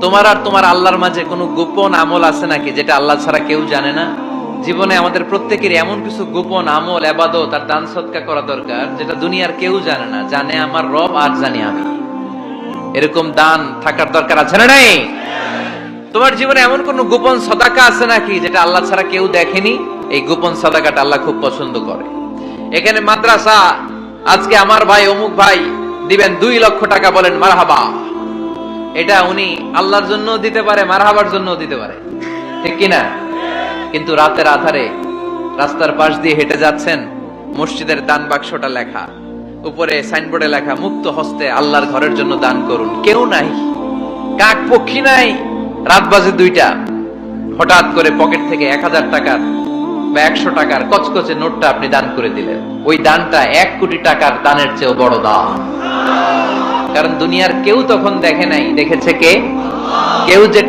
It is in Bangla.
তোমার আর তোমার আল্লাহর মাঝে কোনো গোপন আমল আছে নাকি যেটা আল্লাহ ছাড়া কেউ জানে না? জীবনে আমাদের প্রত্যেকের এমন কিছু গোপন আমল, ইবাদত আর দান সদকা করা দরকার যেটা দুনিয়ার কেউ জানে না। জানে আমার রব আর জানি আমি। এরকম দান থাকার দরকার আছে না নাই? তোমার জীবনে এমন কোন গোপন সদাকা আছে নাকি যেটা আল্লাহ ছাড়া কেউ দেখেনি? এই গোপন সদাকাটা আল্লাহ খুব পছন্দ করে। এখানে মাদ্রাসা, আজকে আমার ভাই অমুক ভাই দিবেন 2 লক্ষ টাকা, বলেন মারহাবা। এটা উনি আল্লাহর জন্য দিতে পারে, মারহাবার জন্য দিতে পারে, ঠিক কিনা? কিন্তু রাতের আধারে রাস্তার পাশ দিয়ে হেঁটে যাচ্ছেন, মসজিদের দান বাক্সটা লেখা, উপরে সাইনবোর্ডে লেখা মুক্ত হস্তে আল্লাহর ঘরের জন্য দান করুন। কেউ নাই, কাক পক্ষী নাই। রাত বাজে 2টা, হঠাৎ করে পকেট থেকে 1000 টাকার বা 100 টাকার কচকচে নোটটা আপনি দান করে দিলেন। ওই দানটা 1 কোটি টাকার দানের চেয়েও বড় দান। কারণ দুনিয়ার কেউ তখন দেখে নাই, দেখেছে কে? কেউ যেটা